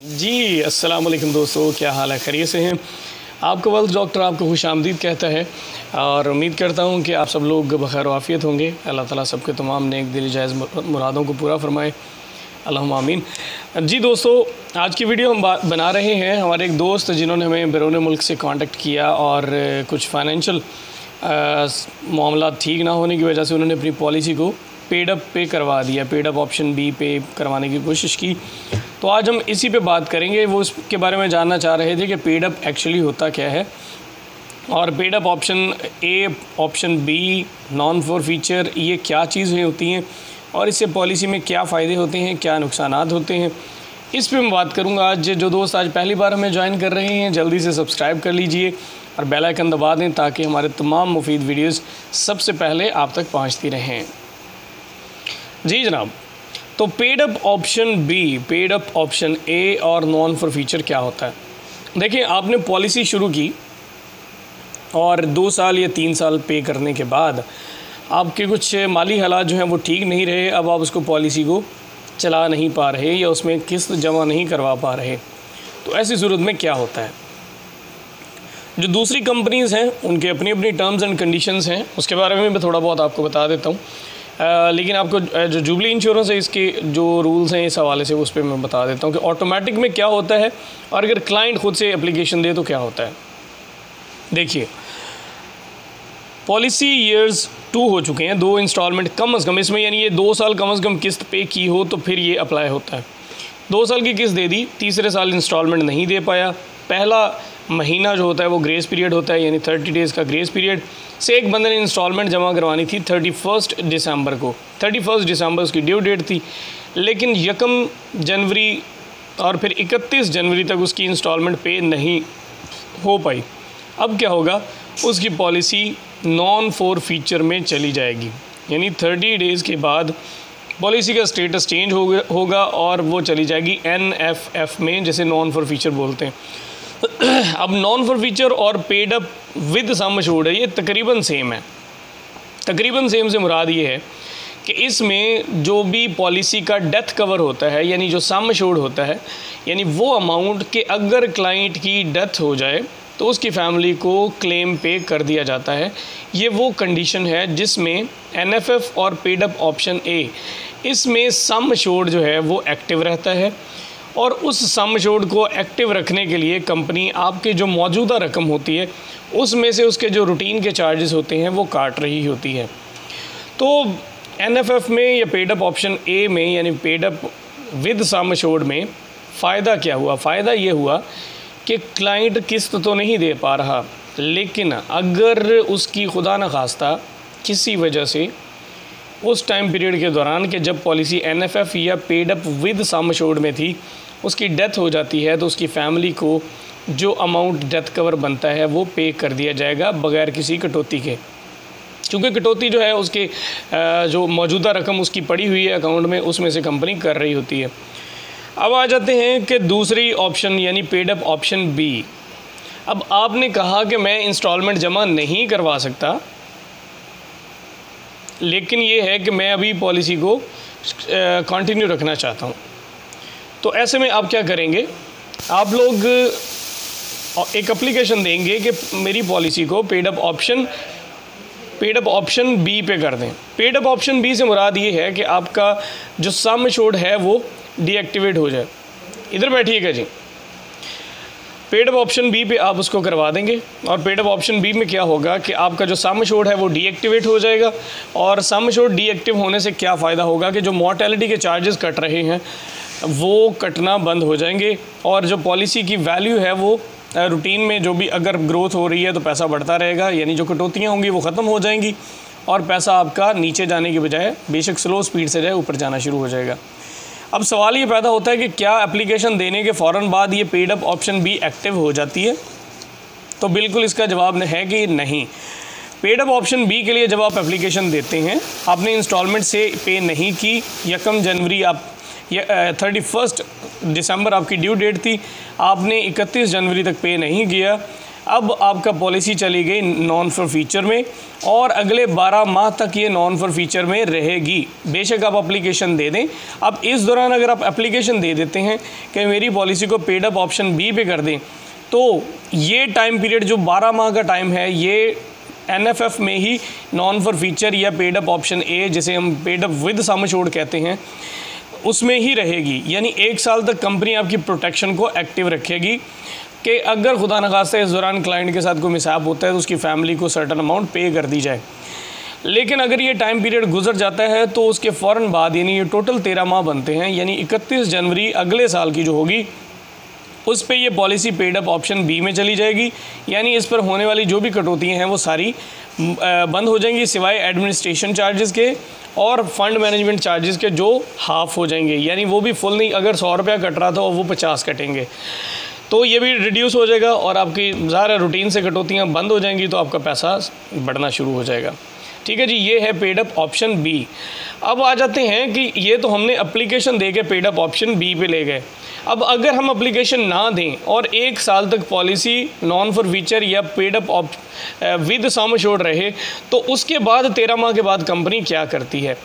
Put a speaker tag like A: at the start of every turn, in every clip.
A: जी अस्सलाम वालेकुम दोस्तों, क्या हाल है? खैरियत से हैं? आपका वेल्थ डॉक्टर आपको खुशामदीद कहता है और उम्मीद करता हूं कि आप सब लोग बखैर वाफ़ियत होंगे। अल्लाह ताला सबके तमाम नेक दिल जायज़ मुरादों को पूरा फरमाए, अल्लाहुम्मा आमीन। जी दोस्तों, आज की वीडियो हम बना रहे हैं हमारे एक दोस्त जिन्होंने हमें बैरून मुल्क से कांटेक्ट किया और कुछ फाइनेंशियल मामला ठीक ना होने की वजह से उन्होंने अपनी पॉलिसी को पेड अप पे करवा दिया, पेड अप ऑप्शन बी पे करवाने की कोशिश की। तो आज हम इसी पे बात करेंगे। वो इसके बारे में जानना चाह रहे थे कि पेड अप एक्चुअली होता क्या है और paid up option A, option B, non forfeiture, ये क्या चीज़ें होती हैं और इससे पॉलिसी में क्या फ़ायदे होते हैं, क्या नुकसानात होते हैं, इस पे मैं बात करूँगा। आज जो दोस्त आज पहली बार हमें ज्वाइन कर रहे हैं, जल्दी से सब्सक्राइब कर लीजिए और बेल आइकन दबा दें ताकि हमारे तमाम मुफीद वीडियोज़ सबसे पहले आप तक पहुँचती रहें। जी जनाब, तो paid up option B, paid up option A और नॉन फॉर फीचर क्या होता है? देखिए, आपने पॉलिसी शुरू की और 2 साल या 3 साल पे करने के बाद आपके कुछ माली हालात जो हैं वो ठीक नहीं रहे। अब आप उसको पॉलिसी को चला नहीं पा रहे या उसमें किस्त जमा नहीं करवा पा रहे। तो ऐसी सूरत में क्या होता है? जो दूसरी कंपनीज़ हैं उनके अपनी अपनी टर्म्स एंड कंडीशंस हैं, उसके बारे में मैं थोड़ा बहुत आपको बता देता हूँ। लेकिन आपको जो जुबली इंश्योरेंस है इसके जो रूल्स हैं इस हवाले से उस पर मैं बता देता हूँ कि ऑटोमेटिक में क्या होता है और अगर क्लाइंट खुद से एप्लीकेशन दे तो क्या होता है। देखिए, पॉलिसी ईयर्स 2 हो चुके हैं, 2 इंस्टॉलमेंट कम अज़ कम इसमें, यानी ये 2 साल कम अज़ कम किस्त पे की हो तो फिर ये अप्लाई होता है। 2 साल की किस्त दे दी, तीसरे साल इंस्टॉलमेंट नहीं दे पाया, पहला महीना जो होता है वो ग्रेस पीरियड होता है, यानी 30 डेज़ का ग्रेस पीरियड से एक बंदे ने इंस्टॉलमेंट जमा करवानी थी 31 दिसंबर को। 31 दिसंबर उसकी ड्यू डेट थी, लेकिन 1 जनवरी और फिर 31 जनवरी तक उसकी इंस्टॉलमेंट पे नहीं हो पाई। अब क्या होगा? उसकी पॉलिसी नॉन फॉर फीचर में चली जाएगी, यानी 30 डेज़ के बाद पॉलिसी का स्टेटस चेंज होगा और वो चली जाएगी NFF में, जैसे नॉन फॉर फीचर बोलते हैं। अब नॉन फॉर फीचर और paid up with sum assured है, ये तकरीबन सेम है। तकरीबन सेम से मुराद ये है कि इसमें जो भी पॉलिसी का डेथ कवर होता है, यानी जो सम अश्योर्ड होता है, यानी वो अमाउंट कि अगर क्लाइंट की डेथ हो जाए तो उसकी फैमिली को क्लेम पे कर दिया जाता है। ये वो कंडीशन है जिसमें NFF और पेड अप ऑप्शन ए, इसमें सम अश्योर्ड जो है वो एक्टिव रहता है और उस सम अश्योर्ड को एक्टिव रखने के लिए कंपनी आपके जो मौजूदा रकम होती है उसमें से उसके जो रूटीन के चार्जेस होते हैं वो काट रही होती है। तो NFF में या पेड अप ऑप्शन ए में, यानी paid up with sum assured में फ़ायदा क्या हुआ? फ़ायदा ये हुआ कि क्लाइंट किस्त तो नहीं दे पा रहा, लेकिन अगर उसकी खुदा न खास्ता किसी वजह से उस टाइम पीरियड के दौरान कि जब पॉलिसी NFF या paid up with sum assured में थी उसकी डेथ हो जाती है तो उसकी फैमिली को जो अमाउंट डेथ कवर बनता है वो पे कर दिया जाएगा बग़ैर किसी कटौती के। क्योंकि कटौती जो है उसके जो मौजूदा रकम उसकी पड़ी हुई है अकाउंट में, उसमें से कंपनी कर रही होती है। अब आ जाते हैं कि दूसरी ऑप्शन यानी पेड अप ऑप्शन बी। अब आपने कहा कि मैं इंस्टॉलमेंट जमा नहीं करवा सकता, लेकिन ये है कि मैं अभी पॉलिसी को कंटिन्यू रखना चाहता हूँ। तो ऐसे में आप क्या करेंगे? आप लोग एक एप्लीकेशन देंगे कि मेरी पॉलिसी को पेड अप ऑप्शन बी पे कर दें। पेड अप ऑप्शन बी से मुराद ये है कि आपका जो सम अश्योर्ड है वो डीएक्टिवेट हो जाए। इधर बैठिएगा जी। पेड अप ऑप्शन बी पे आप उसको करवा देंगे और पेड अप ऑप्शन बी में क्या होगा कि आपका जो सम अश्योर्ड है वो डीएक्टिवेट हो जाएगा। और सम अश्योर्ड डीएक्टिव होने से क्या फ़ायदा होगा कि जो मॉर्टेलिटी के चार्जेस कट रहे हैं वो कटना बंद हो जाएंगे और जो पॉलिसी की वैल्यू है वो रूटीन में जो भी अगर ग्रोथ हो रही है तो पैसा बढ़ता रहेगा, यानी जो कटौतियाँ होंगी वो ख़त्म हो जाएंगी और पैसा आपका नीचे जाने के बजाय बेशक स्लो स्पीड से जाए ऊपर जाना शुरू हो जाएगा। अब सवाल ये पैदा होता है कि क्या एप्लीकेशन देने के फ़ौरन बाद ये paid up option be active हो जाती है? तो बिल्कुल इसका जवाब है कि नहीं। पेड अप ऑप्शन बी के लिए जब आप एप्लीकेशन देते हैं, आपने इंस्टॉलमेंट से पे नहीं की, 1 जनवरी आप या 31 दिसंबर आपकी ड्यू डेट थी, आपने 31 जनवरी तक पे नहीं किया, अब आपका पॉलिसी चली गई नॉन फॉर फीचर में और अगले 12 माह तक ये नॉन फॉर फीचर में रहेगी। बेशक आप एप्लीकेशन दे दें, अब इस दौरान अगर आप एप्लीकेशन दे देते हैं कि मेरी पॉलिसी को पेड अप ऑप्शन बी पे कर दें, तो ये टाइम पीरियड जो 12 माह का टाइम है ये NFF में ही नॉन फॉर फीचर या पेड अप ऑप्शन ए, जिसे हम paid up with sum assured कहते हैं, उसमें ही रहेगी। यानी 1 साल तक कंपनी आपकी प्रोटेक्शन को एक्टिव रखेगी कि अगर खुदा न खास्ता इस दौरान क्लाइंट के साथ कोई मिसहैप होता है तो उसकी फैमिली को सर्टन अमाउंट पे कर दी जाए। लेकिन अगर ये टाइम पीरियड गुजर जाता है तो उसके फ़ौरन बाद, यानी ये टोटल 13 माह बनते हैं, यानी 31 जनवरी अगले साल की जो होगी उस पे ये policy paid up option B में चली जाएगी। यानी इस पर होने वाली जो भी कटौतियाँ हैं वो सारी बंद हो जाएंगी, सिवाय एडमिनिस्ट्रेशन चार्जेस के और फंड मैनेजमेंट चार्जेस के, जो हाफ़ हो जाएंगे। यानी वो भी फुल नहीं, अगर 100 रुपया कट रहा था वो 50 कटेंगे, तो ये भी रिड्यूस हो जाएगा और आपकी ज़ाहिर रूटीन से कटौतियाँ बंद हो जाएंगी, तो आपका पैसा बढ़ना शुरू हो जाएगा। ठीक है जी, ये है पेड अप ऑप्शन बी। अब आ जाते हैं कि ये तो हमने एप्लीकेशन दे के पेड अप ऑप्शन बी पे ले गए। अब अगर हम एप्लीकेशन ना दें और 1 साल तक पॉलिसी नॉन फॉर फीचर या paid up with sum assured रहे, तो उसके बाद 13 माह के बाद कंपनी क्या करती है।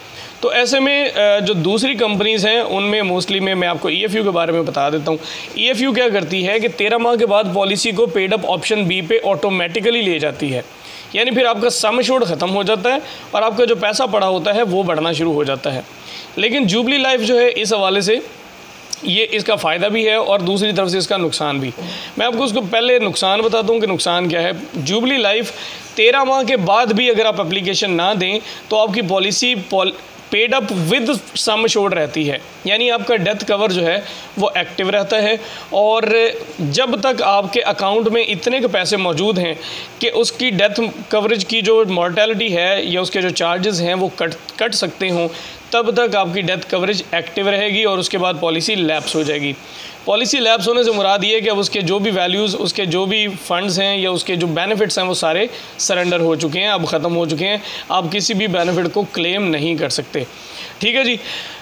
A: तो ऐसे में जो दूसरी कंपनीज़ हैं उनमें मोस्टली मैं आपको EFU के बारे में बता देता हूँ। EFU क्या करती है कि 13 माह के बाद पॉलिसी को पेड अप ऑप्शन बी पे ऑटोमेटिकली ले जाती है। यानी फिर आपका सम एश्योर्ड ख़त्म हो जाता है और आपका जो पैसा पड़ा होता है वो बढ़ना शुरू हो जाता है। लेकिन जुबली लाइफ जो है, इस हवाले से ये इसका फ़ायदा भी है और दूसरी तरफ से इसका नुकसान भी। मैं आपको उसको पहले नुकसान बताता हूँ कि नुकसान क्या है। जुबली लाइफ 13 माह के बाद भी अगर आप एप्लीकेशन ना दें तो आपकी policy paid up with sum assured रहती है। यानी आपका डेथ कवर जो है वो एक्टिव रहता है और जब तक आपके अकाउंट में इतने के पैसे मौजूद हैं कि उसकी डेथ कवरेज की जो मॉर्टेलिटी है या उसके जो चार्जेस हैं वो कट सकते हों, तब तक आपकी डेथ कवरेज एक्टिव रहेगी और उसके बाद पॉलिसी लैप्स हो जाएगी। पॉलिसी लैप्स होने से मुराद ये है कि अब उसके जो भी वैल्यूज़, उसके जो भी फंड्स हैं या उसके जो बेनिफिट्स हैं वो सारे सरेंडर हो चुके हैं, अब ख़त्म हो चुके हैं। आप किसी भी बेनिफिट को क्लेम नहीं कर सकते। ठीक है जी।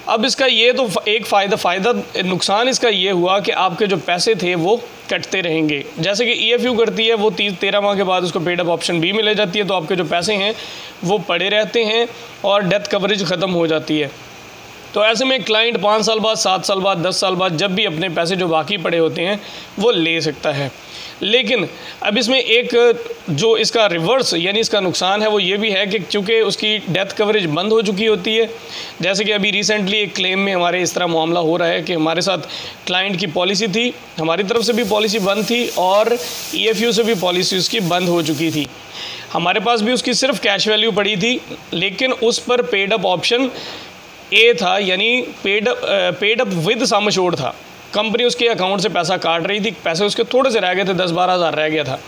A: अब इसका ये तो एक फ़ायदा नुकसान इसका ये हुआ कि आपके जो पैसे थे वो कटते रहेंगे। जैसे कि EFU करती है, वो 13 माह के बाद उसको पेड अप ऑप्शन बी में ले जाती है, तो आपके जो पैसे हैं वो पड़े रहते हैं और डेथ कवरेज ख़त्म हो जाती है। तो ऐसे में क्लाइंट 5 साल बाद, 7 साल बाद, 10 साल बाद जब भी अपने पैसे जो बाकी पड़े होते हैं वो ले सकता है। लेकिन अब इसमें एक जो इसका रिवर्स यानी इसका नुकसान है वो ये भी है कि चूँकि उसकी डेथ कवरेज बंद हो चुकी होती है, जैसे कि अभी रिसेंटली एक क्लेम में हमारे इस तरह मामला हो रहा है कि हमारे साथ क्लाइंट की पॉलिसी थी, हमारी तरफ से भी पॉलिसी बंद थी और EFU से भी पॉलिसी उसकी बंद हो चुकी थी। हमारे पास भी उसकी सिर्फ कैश वैल्यू पड़ी थी, लेकिन उस पर पेड अप ऑप्शन ए था, यानी paid up with sum assured था। कंपनी उसके अकाउंट से पैसा काट रही थी, पैसे उसके थोड़े से रह गए थे, 10-12 हज़ार रह गया था,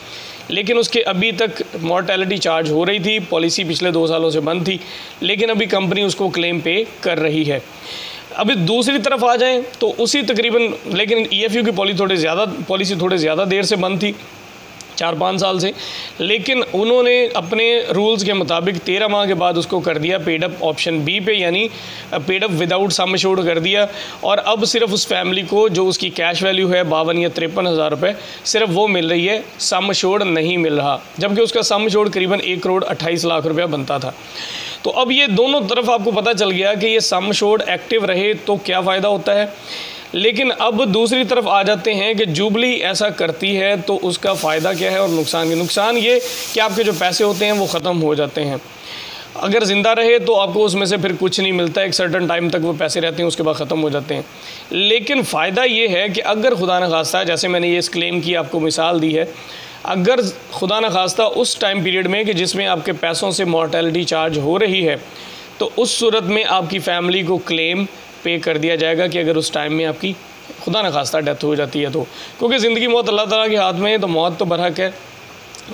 A: लेकिन उसके अभी तक मॉर्टेलिटी चार्ज हो रही थी। पॉलिसी पिछले 2 सालों से बंद थी, लेकिन अभी कंपनी उसको क्लेम पे कर रही है। अभी दूसरी तरफ आ जाएं तो उसी तकरीबन, लेकिन EFU की पॉलिसी थोड़े ज़्यादा देर से बंद थी, 4-5 साल से, लेकिन उन्होंने अपने रूल्स के मुताबिक 13 माह के बाद उसको कर दिया पेड अप ऑप्शन बी पे, यानी paid up without sum assured कर दिया। और अब सिर्फ उस फैमिली को जो उसकी कैश वैल्यू है 52 या 53 हज़ार रुपये, सिर्फ वो मिल रही है, सम एश्योर्ड नहीं मिल रहा, जबकि उसका सम एश्योर्ड करीबन 1 करोड़ 28 लाख रुपया बनता था। तो अब ये दोनों तरफ आपको पता चल गया कि ये सम एश्योर्ड एक्टिव रहे तो क्या फ़ायदा होता है। लेकिन अब दूसरी तरफ आ जाते हैं कि जुबली ऐसा करती है तो उसका फ़ायदा क्या है और नुकसान ये कि आपके जो पैसे होते हैं वो ख़त्म हो जाते हैं। अगर ज़िंदा रहे तो आपको उसमें से फिर कुछ नहीं मिलता, एक सर्टन टाइम तक वो पैसे रहते हैं, उसके बाद ख़त्म हो जाते हैं। लेकिन फ़ायदा ये है कि अगर खुदा न खास्ता, जैसे मैंने ये इस क्लेम की आपको मिसाल दी है, अगर खुदा न खास्ता उस टाइम पीरियड में कि जिसमें आपके पैसों से मॉर्टेलिटी चार्ज हो रही है, तो उस सूरत में आपकी फ़ैमिली को क्लेम पे कर दिया जाएगा कि अगर उस टाइम में आपकी खुदा न खास्ता डेथ हो जाती है तो, क्योंकि ज़िंदगी मौत अल्लाह ताला के हाथ में है, तो मौत तो बरहक है,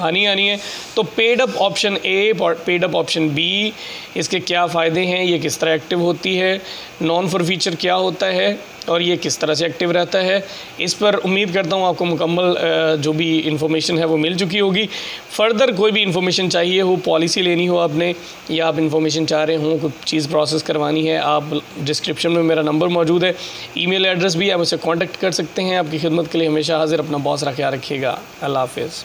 A: आनी है। तो paid up option A, paid up option B, इसके क्या फ़ायदे हैं, ये किस तरह एक्टिव होती है, नॉन फॉर फीचर क्या होता है और ये किस तरह से एक्टिव रहता है, इस पर उम्मीद करता हूँ आपको मुकम्मल जो भी इन्फॉर्मेशन है वो मिल चुकी होगी। फ़र्दर कोई भी इन्फॉर्मेशन चाहिए हो, पॉलिसी लेनी हो आपने, या आप इन्फॉर्मेशन चाह रहे हों, कुछ चीज़ प्रोसेस करवानी है, आप डिस्क्रिप्शन में मेरा नंबर मौजूद है, ईमेल एड्रेस भी, आप मुझसे कॉन्टैक्ट कर सकते हैं। आपकी खिदमत के लिए हमेशा हाजिर। अपना बहुत सारा ख्याल रखिएगा। अल्लाह हाफ़िज़।